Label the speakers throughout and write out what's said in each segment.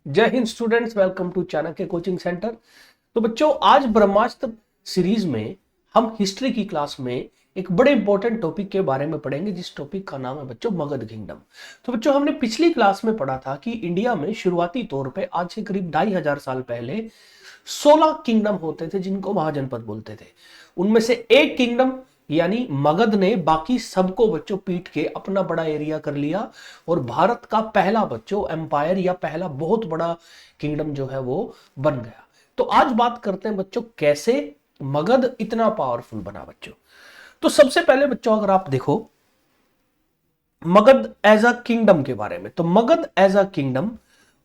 Speaker 1: जय Hind students, welcome to Chanakya coaching centre. तो बच्चों, आज ब्रह्मास्त्र सीरीज में हम हिस्ट्री की क्लास में एक बड़े इंपॉर्टेंट टॉपिक के बारे में पढ़ेंगे, जिस टॉपिक का नाम है बच्चों मगध किंगडम। तो बच्चों, हमने पिछली क्लास में पढ़ा था कि इंडिया में शुरुआती तौर पे आज से करीब 2500 साल पहले 16 किंगडम होते थे, जिनको महाजनपद बोलते थे। उनमें से एक किंगडम यानी मगध ने बाकी सबको बच्चों पीट के अपना बड़ा एरिया कर लिया और भारत का पहला बच्चों एम्पायर या पहला बहुत बड़ा किंगडम जो है वो बन गया। तो आज बात करते हैं बच्चों कैसे मगध इतना पावरफुल बना। बच्चों, तो सबसे पहले बच्चों अगर आप देखो मगध एज अ किंगडम के बारे में, तो Magadha as a kingdom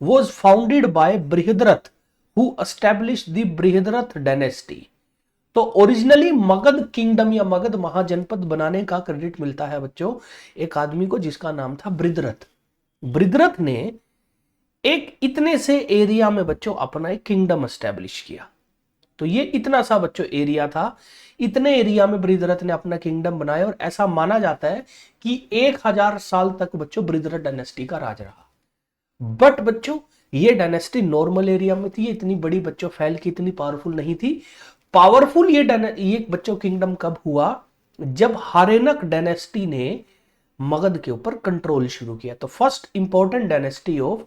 Speaker 1: was founded by Brihadratha who established the Brihadratha dynasty. तो ओरिजिनली मगध किंगडम या मगध महाजनपद बनाने का क्रेडिट मिलता है बच्चों एक आदमी को जिसका नाम था बृहद्रथ। बृहद्रथ ने एक इतने से एरिया में बच्चों अपना एक किंगडम एस्टेब्लिश किया। तो ये इतना सा बच्चों एरिया था, इतने एरिया में बृहद्रथ ने अपना किंगडम बनाया और ऐसा माना जाता है कि 1000 साल तक बच्चों बृहद्रथ डायनेस्टी का राज रहा। बट बच्चों, ये डायनेस्टी नॉर्मल एरिया में थी, इतनी बड़ी बच्चों फैल की इतनी पावरफुल नहीं थी। पावरफुल ये बच्चों किंगडम कब हुआ? जब हारेनक डायनेस्टी ने मगध के ऊपर कंट्रोल शुरू किया। तो first important dynasty of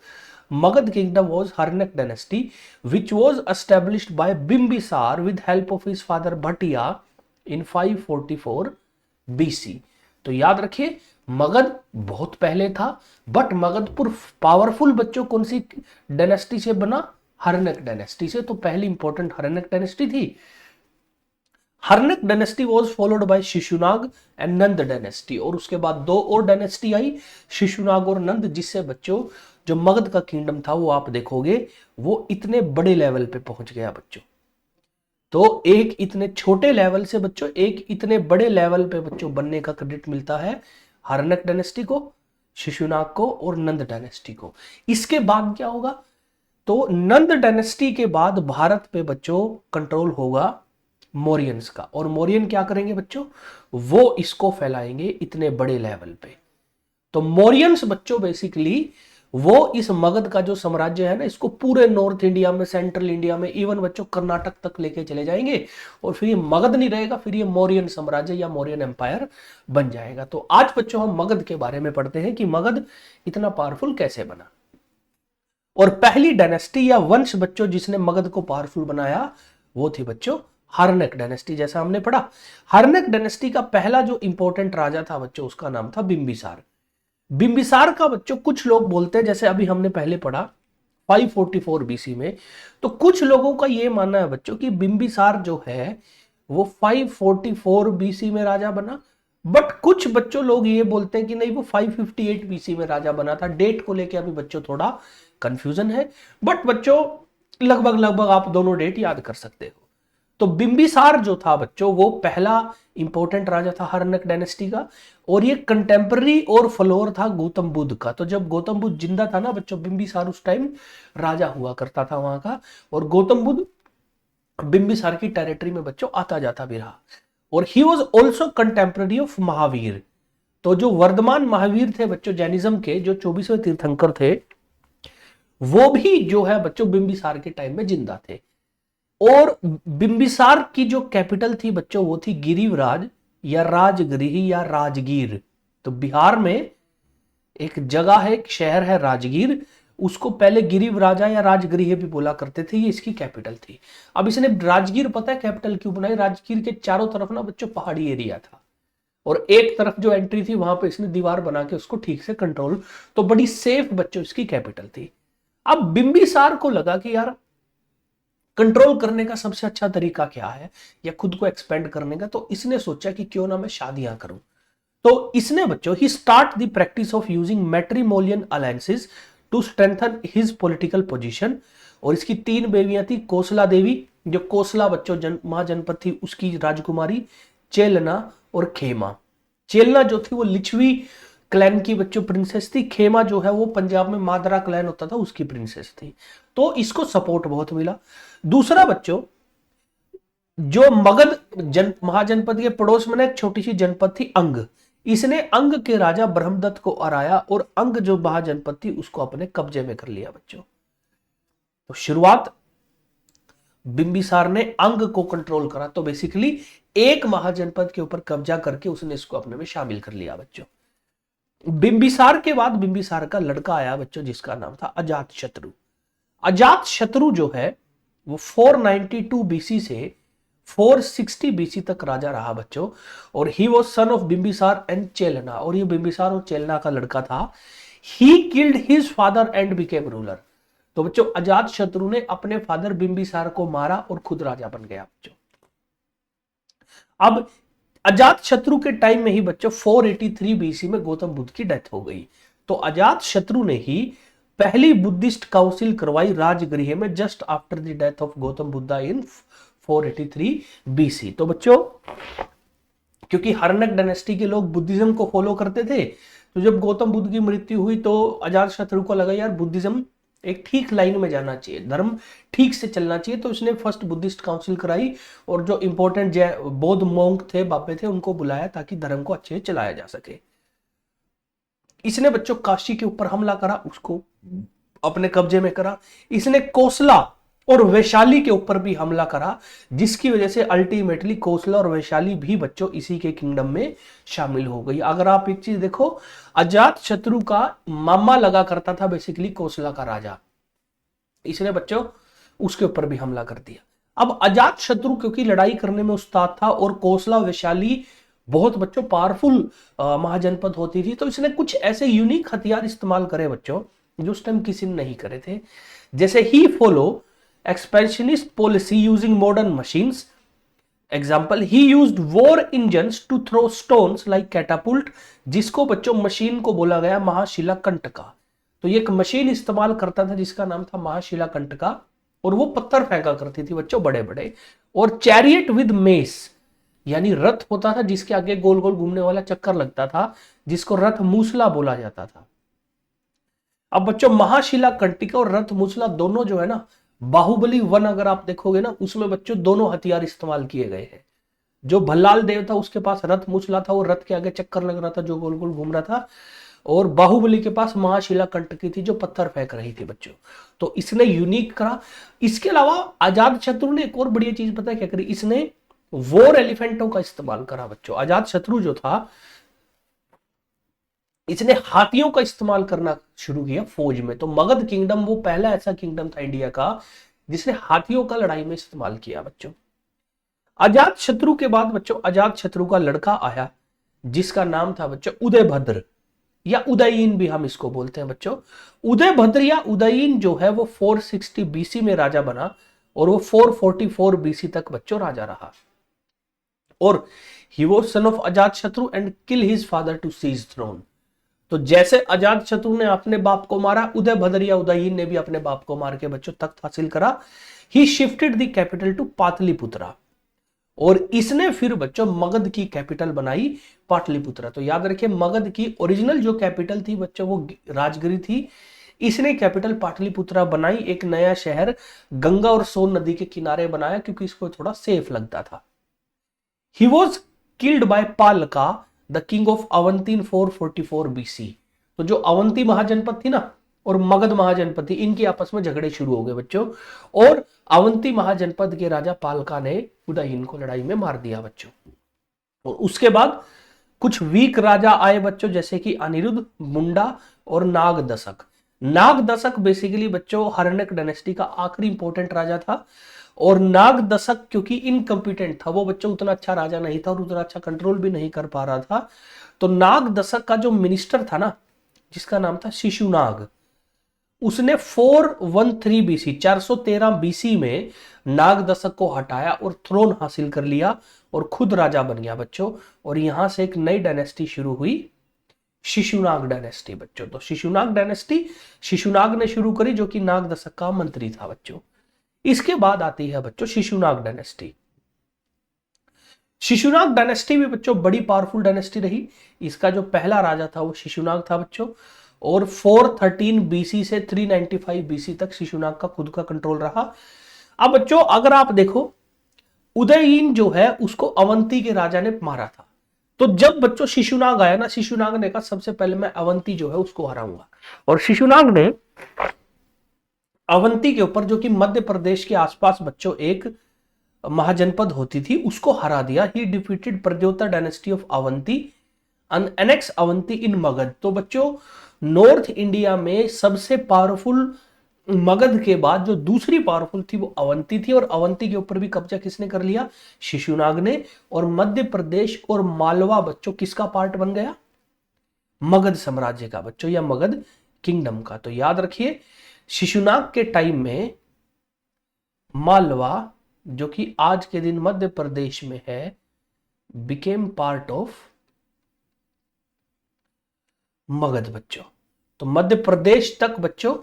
Speaker 1: Magadh kingdom was Haryanka dynasty which was established by Bimbisara with help of his father Bhatiya in 544 BC. तो याद रखिए, मगध बहुत पहले था, बट मगधपुर पावरफुल बच्चों कौन सी डायनेस्टी से बना? हारेनक डायनेस्टी से। तो पहली इंपॉर्टेंट हारेनक डायनेस्टी थी। Haryanka dynasty was followed by Shishunaga and Nanda dynasty, और उसके बाद दो और डायनेस्टी आई, शिशुनाग और नंद, जिससे बच्चों जो मगध का किंगडम था वो आप देखोगे वो इतने बड़े लेवल पे पहुंच गया बच्चों। तो एक इतने छोटे लेवल से बच्चों एक इतने बड़े लेवल पे बच्चों बनने का क्रेडिट मिलता है हार्नेक डायनेस्टी को, शिशुनाग को और नंद डायनेस्टी को। इसके बाद क्या होगा? तो नंद डायनेस्टी के बाद भारत पे बच्चों कंट्रोल होगा मौर्यंस का, और मौर्यन क्या करेंगे बच्चों? वो इसको फैलाएंगे इतने बड़े लेवल पे। तो मौर्यंस बच्चों बेसिकली वो इस मगध का जो साम्राज्य है ना, इसको पूरे नॉर्थ इंडिया में, सेंट्रल इंडिया में, इवन बच्चों कर्नाटक तक लेके चले जाएंगे, और फिर ये मगध नहीं रहेगा, फिर ये मौर्यन साम्राज्य या मौर्यन एम्पायर बन जाएगा। तो आज बच्चों हम मगध के बारे में पढ़ते हैं कि मगध इतना पावरफुल कैसे बना। और पहली डायनेस्टी या वंश बच्चों जिसने मगध को पावरफुल बनाया वो थी बच्चों हार्नेक डायनेस्टी। जैसा हमने पढ़ा, हार्नेक डायनेस्टी का पहला जो इंपॉर्टेंट राजा था बच्चों उसका नाम था बिंबिसार। बिंबिसार का बच्चों कुछ लोग बोलते हैं, जैसे अभी हमने पहले पढ़ा 544 बीसी में, तो कुछ लोगों का यह मानना है बच्चों कि बिंबिसार जो है वो 544 बीसी में राजा बना। बट कुछ बच्चों लोग ये बोलते हैं कि नहीं, वो 558 बीसी में राजा बना था। डेट को लेके अभी बच्चों थोड़ा कंफ्यूजन है, बट बच्चों लगभग लगभग आप दोनों डेट याद कर सकते हो। तो बिंबिसार जो था बच्चों वो पहला इंपॉर्टेंट राजा था हार्नेक डायनेस्टी का, और ये कंटेम्पररी और फॉलोअर था गौतम बुद्ध का। तो जब गौतम बुद्ध जिंदा था ना बच्चों, बिंबिसार उस टाइम राजा हुआ करता था वहां का, और गौतम बुद्ध बिंबिसार की टेरिटरी में बच्चों आता जाता भी रहा। और he was also contemporary of Mahavir. तो जो वर्धमान महावीर थे बच्चों जैनिज्म के, जो 24वें तीर्थंकर थे, वो भी जो है बच्चों बिंबिसार के टाइम में जिंदा थे। और बिंबिसार की जो कैपिटल थी बच्चों वो थी गिरिवराज या राजगृह या राजगीर। तो बिहार में एक जगह है, एक शहर है राजगीर, उसको पहले गिरिवराजा या राजगृह भी बोला करते थे, ये इसकी कैपिटल थी। अब इसने राजगीर पता है कैपिटल क्यों बनाई? राजगीर के चारों तरफ ना बच्चों पहाड़ी एरिया था, और एक तरफ जो एंट्री थी वहां पे इसने दीवार बना के उसको ठीक से कंट्रोल, तो बड़ी सेफ बच्चों इसकी कैपिटल थी। अब बिंबिसार को लगा कि यार कंट्रोल करने का सबसे अच्छा तरीका क्या है, या खुद को एक्सपेंड करने का, तो इसने सोचा कि क्यों ना मैं शादियां करूं। तो इसने बच्चों he start the practice of using matrimonial alliances to strengthen his political position. और इसकी 3 बेवियां थी, कोसला देवी, जो कोसला बच्चों महाजनपद थी उसकी राजकुमारी, चेलना और खेमा। चेलना जो थी वो लिच्छवी क्लैन की बच्चों प्रिंसेस थी, खेमा जो है वो पंजाब में मादरा क्लैन होता था उसकी प्रिंसेस थी। तो इसको सपोर्ट बहुत मिला। दूसरा बच्चों, जो मगध महाजनपद के पड़ोस में एक छोटी सी जनपद थी अंग, इसने अंग के राजा ब्रह्मदत्त को हराया और अंग जो महाजनपद थी उसको अपने कब्जे में कर लिया बच्चों। तो शुरुआत बिंबिसार ने अंग को कंट्रोल करा, तो बेसिकली एक महाजनपद के ऊपर कब्जा करके उसने इसको अपने में शामिल कर लिया बच्चों। बिंबिसार के बाद बिंबिसार का लड़का आया बच्चों, जिसका नाम था अजात शत्रु। अजात शत्रु जो है वो 492 बीसी से 460 बीसी तक राजा रहा बच्चों, और he was son of Bimbisara and Chelna, और ये बिंबिसार और चेलना का लड़का था। He killed his father and became ruler. तो बच्चों अजात शत्रु ने अपने फादर बिंबिसार को मारा और खुद राजा बन गया बच्चों। अब अजात शत्रु के टाइम में ही बच्चों 483 बीसी में गौतम बुद्ध की डेथ हो गई। तो अजात शत्रु ने ही पहली बुद्धिस्ट काउंसिल करवाई राजगृह में just after the death of Gautam Buddha in 483 BC. तो बच्चों क्योंकि हर्नक डायनेस्टी के लोग बुद्धिज्म को फॉलो करते थे, तो जब गौतम बुद्ध की मृत्यु हुई तो अजात शत्रु को लगा यार बुद्धिज्म एक ठीक लाइन में जाना चाहिए, धर्म ठीक से चलना चाहिए, तो उसने फर्स्ट बुद्धिस्ट काउंसिल कराई और जो इंपॉर्टेंट बौद्ध मोंक थे, बाबे थे, उनको बुलाया ताकि धर्म को अच्छे से चलाया जा सके। इसने बच्चों काशी के ऊपर हमला करा, उसको अपने कब्जे में करा। इसने कोसला और वैशाली के ऊपर भी हमला करा, जिसकी वजह से अल्टीमेटली कोसला और वैशाली भी बच्चों इसी के किंगडम में शामिल हो गई। अगर आप एक चीज देखो, अजात शत्रु का मामा लगा करता था बेसिकली कोसला का राजा, इसने बच्चों उसके ऊपर भी हमला कर दिया। अब अजात शत्रु क्योंकि लड़ाई करने में उस्ताद था और कोसला वैशाली बहुत बच्चों पावरफुल महाजनपद होती थी, तो इसने कुछ ऐसे यूनिक हथियार इस्तेमाल करे बच्चों जो उस टाइम किसी ने नहीं करे थे। जैसे he follow expansionist policy using modern machines, example he used war engines to throw stones like catapult, जिसको बच्चों मशीन को बोला गया महाशिला कंटका। तो ये एक मशीन इस्तेमाल करता था जिसका नाम था महाशिला कंटका, और वो पत्थर फेंका करती थी बच्चों बड़े बड़े। और चैरियट विद मेस, यानी रथ होता था जिसके आगे गोल गोल घूमने वाला चक्कर लगता था, जिसको रथ मूसला बोला जाता था। अब बच्चों महाशिला कंटिका और रथ मूसला दोनों जो है ना, बाहुबली 1 अगर आप देखोगे ना, उसमें बच्चों दोनों हथियार इस्तेमाल किए गए हैं। जो भल्लाल देव था उसके पास रथ मूसला था, वो रथ के आगे चक्कर लग रहा था जो गोल गोल घूम रहा था, और बाहुबली के पास महाशिला कंटकी थी जो पत्थर फेंक रही थी बच्चों। तो इसने यूनिक करा। इसके अलावा अजात शत्रु ने एक और बढ़िया चीज पता है क्या करी, इसने वॉर एलिफेंटों का इस्तेमाल करा बच्चों। अजात शत्रु जो था इसने हाथियों का इस्तेमाल करना शुरू किया फौज में। तो मगध किंगडम वो पहला ऐसा किंगडम था इंडिया का जिसने हाथियों का लड़ाई में इस्तेमाल किया बच्चों। अजात शत्रु के बाद बच्चों अजात शत्रु का लड़का आया जिसका नाम था बच्चों उदयभद्र, या उदयीन भी हम इसको बोलते हैं बच्चों। उदयभद्र या उदयीन जो है वो 460 बीसी में राजा बना और वो 444 बीसी तक बच्चों राजा रहा। और he was sun of Ajatashatru and kill his father to seize throne. तो जैसे अजात शत्रु ने अपने बाप को मारा, उदयभद्र या उदयीन ने भी अपने बाप को मार के बच्चों तख्त हासिल करा। He shifted the capital to Pataliputra, और इसने फिर बच्चों मगध की कैपिटल बनाई पाटलिपुत्रा। तो याद रखिए मगध की ओरिजिनल जो कैपिटल थी बच्चों वो राजगिरी थी, इसने कैपिटल पाटलिपुत्रा बनाई। एक नया शहर गंगा और सोन नदी के किनारे बनाया क्योंकि इसको थोड़ा सेफ लगता था। He was killed by Palaka the king of Avanti in 444 BC. तो जो अवंती महाजनपद थी ना और मगध महाजनपद थी, इनकी आपस में झगड़े शुरू हो गए बच्चों, और अवंती महाजनपद के राजा पालका ने उदयीन को लड़ाई में मार दिया बच्चों। और उसके बाद कुछ वीक राजा आए बच्चों, जैसे कि अनिरुद्ध, मुंडा और नागदशक। नागदशक बेसिकली बच्चों हर्णक डायनेस्टी का आखिरी इंपॉर्टेंट राजा था, और नागदशक क्योंकि इनकम्पिटेंट था, वो बच्चों उतना अच्छा राजा नहीं था और उतना अच्छा कंट्रोल भी नहीं कर पा रहा था। तो नागदशक का जो मिनिस्टर था ना, जिसका नाम था शिशुनाग, उसने 413 बीसी 413 बीसी में नागदशक को हटाया और थ्रोन हासिल कर लिया और खुद राजा बन गया बच्चों। और यहां से एक नई डायनेस्टी शुरू हुई, शिशुनाग डायनेस्टी बच्चों। तो शिशुनाग डायनेस्टी शिशुनाग ने शुरू करी, जो कि नागदशक का मंत्री था बच्चों। इसके बाद आती है बच्चों शिशुनाग डायनेस्टी। शिशुनाग डायनेस्टी भी बच्चों बड़ी पावरफुल डायनेस्टी रही। इसका जो पहला राजा था वो शिशुनाग था बच्चों, और 413 बीसी से 395 बीसी तक शिशुनाग का खुद का कंट्रोल रहा। अब बच्चों अगर आप देखो, उदयीन जो है उसको अवंती के राजा ने मारा था। तो जब बच्चों शिशुनाग आया ना, शिशुनाग ने कहा सबसे पहले मैं अवंती जो है उसको हराऊंगा, और शिशुनाग ने अवंती के ऊपर, जो कि मध्य प्रदेश के आसपास बच्चों एक महाजनपद होती थी, उसको हरा दिया। He defeated Pradyota dynasty of Avanti and annex Avanti in Magadh. तो बच्चों नॉर्थ इंडिया में सबसे पावरफुल मगध के बाद जो दूसरी पावरफुल थी वो अवंती थी, और अवंती के ऊपर भी कब्जा किसने कर लिया? शिशुनाग ने। और मध्य प्रदेश और मालवा बच्चों किसका पार्ट बन गया? मगध साम्राज्य का बच्चों, या मगध किंगडम का। तो याद रखिए शिशुनाग के टाइम में मालवा, जो कि आज के दिन मध्य प्रदेश में है, बिकेम पार्ट ऑफ मगध बच्चों। तो मध्य प्रदेश तक बच्चों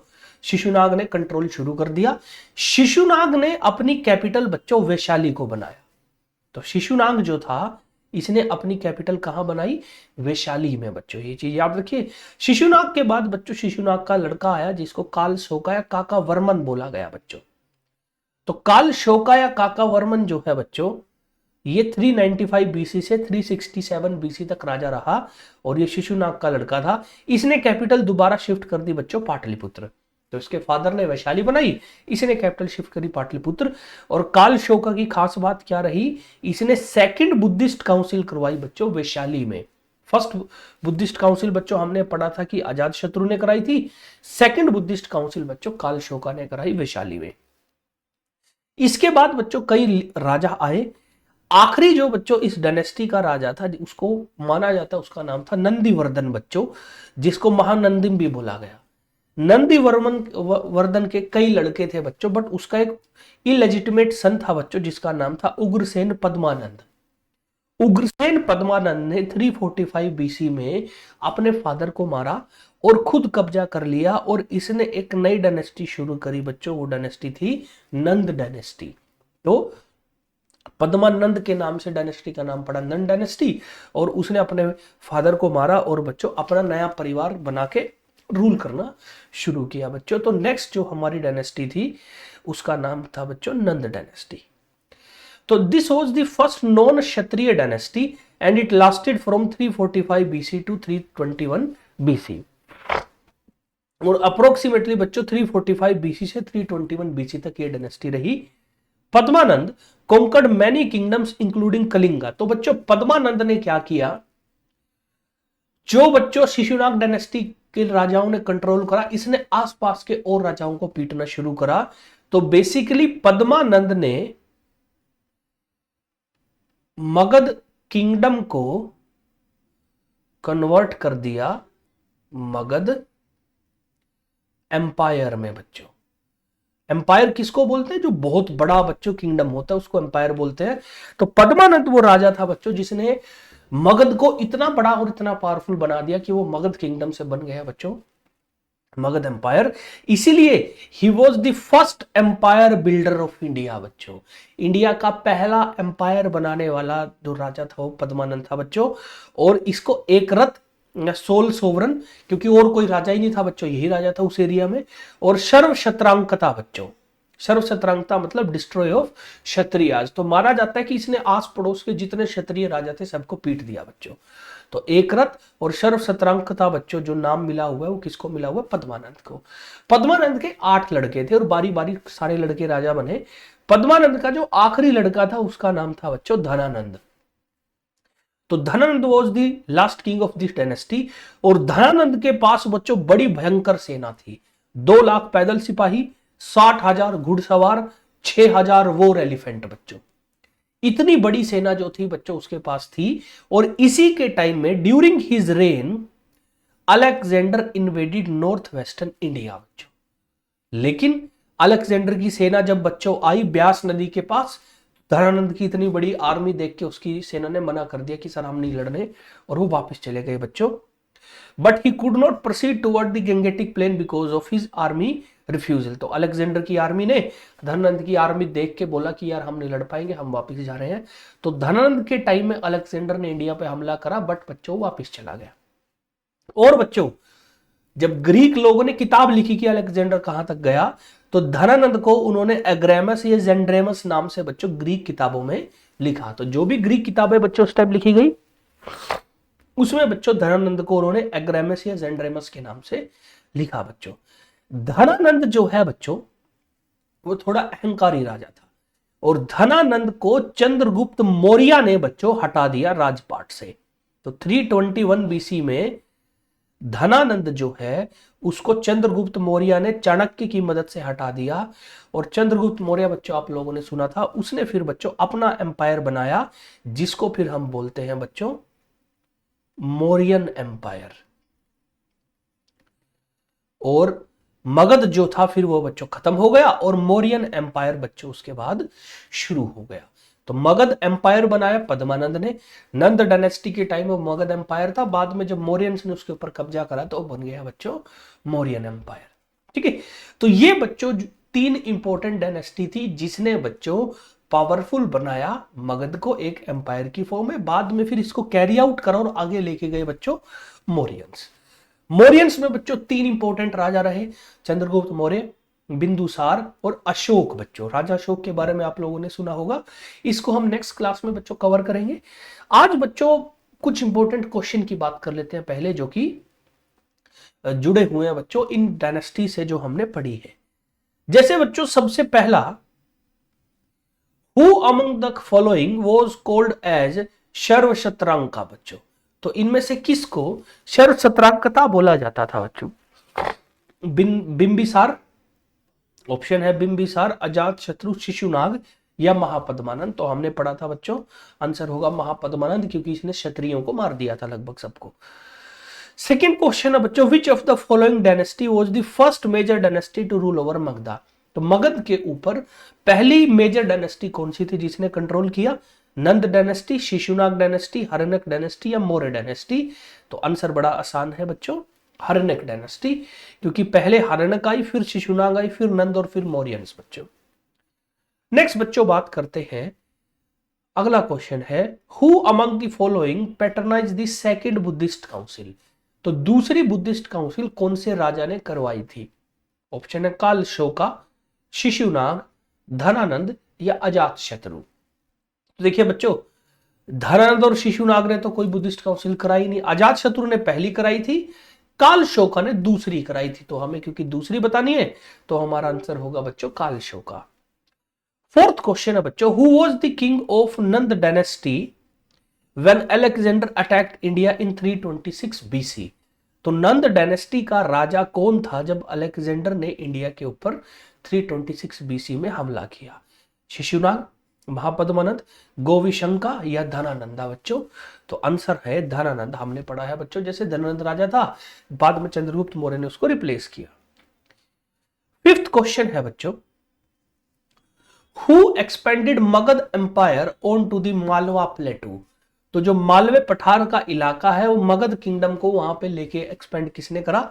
Speaker 1: शिशुनाग ने कंट्रोल शुरू कर दिया। शिशुनाग ने अपनी कैपिटल बच्चों वैशाली को बनाया। तो शिशुनाग जो था इसने अपनी कैपिटल कहां बनाई? वैशाली में बच्चों। ये चीज याद रखिए। शिशुनाग के बाद बच्चों शिशुनाग का लड़का आया जिसको काल शोका या काका वर्मन बोला गया बच्चों। तो काल शोका या काका वर्मन जो है बच्चों, ये 395 बीसी से 367 बीसी तक राजा रहा, और ये शिशुनाग का लड़का था। इसने कैपिटल दोबारा शिफ्ट कर दी बच्चों पाटलिपुत्र। तो इसके फादर ने वैशाली बनाई, इसने कैपिटल शिफ्ट करी पाटलिपुत्र। और काल शोका की खास बात क्या रही? इसने सेकंड बुद्धिस्ट काउंसिल करवाई बच्चों वैशाली में। फर्स्ट बुद्धिस्ट काउंसिल बच्चों हमने पढ़ा था कि अजात शत्रु ने कराई थी। सेकंड बुद्धिस्ट काउंसिल बच्चों काल शोका ने कराई वैशाली में। इसके बाद बच्चों कई राजा आए। आखिरी जो बच्चों इस डायनेस्टी का राजा था, उसको माना जाता है, उसका नाम था नंदीवर्धन बच्चों, जिसको महानंदिम भी बोला गया। नंदी वर्धन के कई लड़के थे बच्चों, बट उसका एक इलेजिटिमेट सन था बच्चों जिसका नाम था उग्रसेन पद्मानंद। उग्रसेन पद्मानंद ने 345 बीसी में अपने फादर को मारा और खुद कब्जा कर लिया, और इसने एक नई डायनेस्टी शुरू करी बच्चों। वो डायनेस्टी थी नंद डायनेस्टी। तो पद्मानंद के नाम से डायनेस्टी का नाम पड़ा नंद डायनेस्टी, और उसने अपने फादर को मारा और बच्चों अपना नया परिवार बना के रूल करना शुरू किया बच्चों। तो नेक्स्ट जो हमारी डायनेस्टी थी उसका नाम था बच्चों नंद डायनेस्टी। तो this was the first non Kshatriya dynasty and it lasted from 345 BC to 321 BC. और अप्रोक्सीमेटली बच्चों 345 बीसी से 321 बीसी तक ये डायनेस्टी रही। Padmanand conquered many kingdoms including Kalinga. तो बच्चों पद्मानंद ने क्या किया? जो बच्चों शिशुनाग डायनेस्टी के राजाओं ने कंट्रोल करा, इसने आसपास के और राजाओं को पीटना शुरू करा। तो बेसिकली पद्मानंद ने मगध किंगडम को कन्वर्ट कर दिया मगध एम्पायर में बच्चों। एम्पायर किसको बोलते हैं? जो बहुत बड़ा बच्चों किंगडम होता है उसको एम्पायर बोलते हैं। तो पद्मानंद वो राजा था बच्चों जिसने मगध को इतना बड़ा और इतना पावरफुल बना दिया कि वो मगध किंगडम से बन गया बच्चों मगध एम्पायर। इसीलिए he was the first empire builder of India बच्चों। इंडिया का पहला एम्पायर बनाने वाला जो राजा था वो पद्मानंद था बच्चों। और इसको एक रथ सोल सोवरन, क्योंकि और कोई राजा ही नहीं था बच्चों, यही राजा था उस एरिया में। और सर्व शत्रांकता बच्चों, सर्व शत्रांकता मतलब डिस्ट्रॉय ऑफ क्षत्रियाज। तो माना जाता है कि इसने आस पड़ोस के जितने क्षत्रिय राजा थे सबको पीट दिया बच्चों। तो एक रथ और सर्व शत्रांकता बच्चों जो नाम मिला हुआ है वो किसको मिला हुआ है? पद्मानंद को। पद्मानंद के 8 लड़के थे और बारी बारी सारे लड़के राजा बने। पद्मानंद का जो आखिरी लड़का था उसका नाम था बच्चों धनानंद। तो Dhanananda was the last king of this dynasty. और धनानंद के पास बच्चों बड़ी भयंकर सेना थी। 2 लाख पैदल सिपाही, 60,000 घुड़सवार, 6,000 वॉर एलिफेंट बच्चों। इतनी बड़ी सेना जो थी बच्चों उसके पास थी। और इसी के टाइम में during his rain Alexander invaded north western India बच्चों। लेकिन अलेक्जेंडर की सेना जब बच्चों आई ब्यास नदी के पास, धनानंद की इतनी बड़ी आर्मी देख के उसकी सेना ने मना कर दिया कि सर हम नहीं लड़ने, और वो वापस चले गए बच्चों। But he could not proceed toward the Gangetic plain because of his army refusal. तो अलेक्जेंडर की आर्मी ने धनानंद की आर्मी देख के बोला कि यार हम नहीं लड़ पाएंगे, हम वापस जा रहे हैं। तो धनानंद के टाइम में अलेक्जेंडर ने इंडिया पे हमला करा, बट बच्चों वापस चला गया। और बच्चों जब ग्रीक लोगों ने किताब लिखी कि अलेक्जेंडर कहां तक गया, तो धनानंद को उन्होंने एग्रेमस या जेंड्रेमस नाम से बच्चों ग्रीक किताबों में लिखा। तो जो भी ग्रीक किताबें बच्चों उस टाइम लिखी गई उसमें बच्चों धनानंद को उन्होंने एग्रेमस या जेंड्रेमस के नाम से लिखा बच्चों। धनानंद जो है बच्चों वो थोड़ा अहंकारी राजा था। और धनानंद को चंद्रगुप्त मौर्य ने बच्चों हटा दिया राजपाट से। तो 321 बीसी में धनानंद जो है उसको चंद्रगुप्त मौर्य ने चाणक्य की मदद से हटा दिया। और चंद्रगुप्त मौर्य बच्चों आप लोगों ने सुना था, उसने फिर बच्चों अपना एम्पायर बनाया जिसको फिर हम बोलते हैं बच्चों मौर्यन एम्पायर। और मगध जो था फिर वो बच्चों खत्म हो गया और मौर्यन एम्पायर बच्चों उसके बाद शुरू हो गया। तो मगध एम्पायर बनाया पद्मानंद ने। नंद डायनेस्टी के टाइम में मगध एम्पायर था, बाद में जब मौर्यंस ने उसके ऊपर कब्जा करा तो बन गया बच्चों मौर्यन एम्पायर। ठीक है, तो ये बच्चों 3 इंपॉर्टेंट डायनेस्टी थी जिसने बच्चों पावरफुल बनाया मगध को एक एम्पायर की फॉर्म में। बाद में फिर इसको कैरी आउट करा और आगे लेके गए बच्चों मौर्यंस। मौर्यंस में बच्चों 3 इंपॉर्टेंट राजा रहे, चंद्रगुप्त मौर्य, बिंदुसार और अशोक। बच्चों राजा अशोक के बारे में आप लोगों ने सुना होगा, इसको हम नेक्स्ट क्लास में बच्चों कवर करेंगे। आज बच्चों कुछ इंपॉर्टेंट क्वेश्चन की बात कर लेते हैं पहले, जो कि जुड़े हुए हैं बच्चों इन डायनेस्टी से जो हमने पढ़ी है। जैसे बच्चों सबसे पहला, who among the following was called as Sarvashatranka. बच्चों तो इनमें से किसको सर्वशत्रांकता बोला जाता था बच्चों? बिंबिसार, ऑप्शन है बिंबिसार, अजात शत्रु, शिशुनाग या महापद्मानंद। तो हमने पढ़ा था बच्चों आंसर होगा महापद्मानंद, क्योंकि इसने क्षत्रियों को मार दिया था लगभग सबको। सेकेंड क्वेश्चन है बच्चों, which of the following dynasty was the first major dynasty to rule over Magadha. तो मगध के ऊपर पहली मेजर डायनेस्टी कौन सी थी जिसने कंट्रोल किया? नंद डायनेस्टी, शिशुनाग डायनेस्टी, हर्णक डायनेस्टी या मौर्य डायनेस्टी। तो आंसर बड़ा आसान है बच्चों, हर्णक डायनेस्टी, क्योंकि पहले हर्णक आई, फिर शिशुनाग आई, फिर नंद और फिर मौर्यंस। बच्चों नेक्स्ट बच्चों बात करते हैं, अगला क्वेश्चन है, who among the following patronise the second Buddhist council. तो दूसरी बुद्धिस्ट काउंसिल कौन से राजा ने करवाई थी? ऑप्शन है काल शोका, शिशुनाग, धनानंद या अजात शत्रु। तो देखिए बच्चों, धनानंद और शिशुनाग ने तो कोई बुद्धिस्ट काउंसिल कराई नहीं, अजात शत्रु ने पहली कराई थी, काल शोका ने दूसरी कराई थी। तो हमें क्योंकि दूसरी बतानी है तो हमारा आंसर होगा बच्चों काल शोका। फोर्थ क्वेश्चन है बच्चों, who was the king of Nand dynasty when Alexander attacked India in 326 BC. तो नंद डायनेस्टी का राजा कौन था जब अलेक्जेंडर ने इंडिया के ऊपर 326 बीसी में हमला किया? शिशुनाग, महापद्मानंद, गोविशंका या धनानंदा। बच्चों तो आंसर है धनानंद। हमने पढ़ा है बच्चों, जैसे धनानंद राजा था, बाद में चंद्रगुप्त मौर्य ने उसको रिप्लेस किया। फिफ्थ क्वेश्चन है बच्चों, who expanded Magadha empire on to the Malwa plateau. तो जो मालवे पठार का इलाका है वो मगध किंगडम को वहां पे लेके एक्सपेंड किसने करा?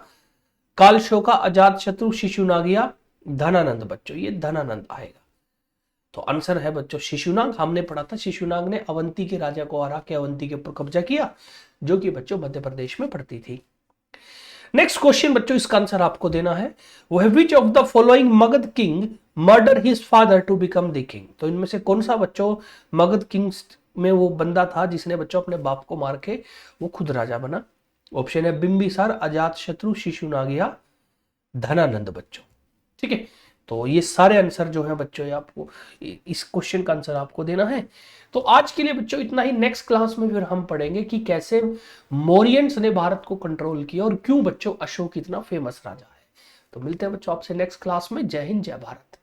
Speaker 1: काल शोका, अजात शत्रु, शिशुनाग या धनानंद। बच्चों ये धनानंद आएगा। तो आंसर है बच्चों शिशुनाग। हमने पढ़ा था शिशुनाग ने अवंती के राजा को हरा के अवंती के ऊपर कब्जा किया, जो कि बच्चों मध्य प्रदेश में पड़ती थी। नेक्स्ट क्वेश्चन बच्चों, इसका आंसर आपको देना है, वो है which of the following Magadha king murder his father to become the king. तो इनमें से कौन सा बच्चों मगध किंग्स में वो बंदा था जिसने बच्चों अपने बाप को मार के वो खुद राजा बना? ऑप्शन है बिंबिसार, अजात शत्रु, शिशुनाग या धनानंद। बच्चों ठीक है, तो ये सारे आंसर जो है बच्चों आपको इस क्वेश्चन का आंसर आपको देना है। तो आज के लिए बच्चों इतना ही। नेक्स्ट क्लास में फिर हम पढ़ेंगे कि कैसे मौर्यंस ने भारत को कंट्रोल किया और क्यों बच्चों अशोक इतना फेमस राजा है। तो मिलते हैं बच्चों आपसे नेक्स्ट क्लास में। जय हिंद, जय भारत।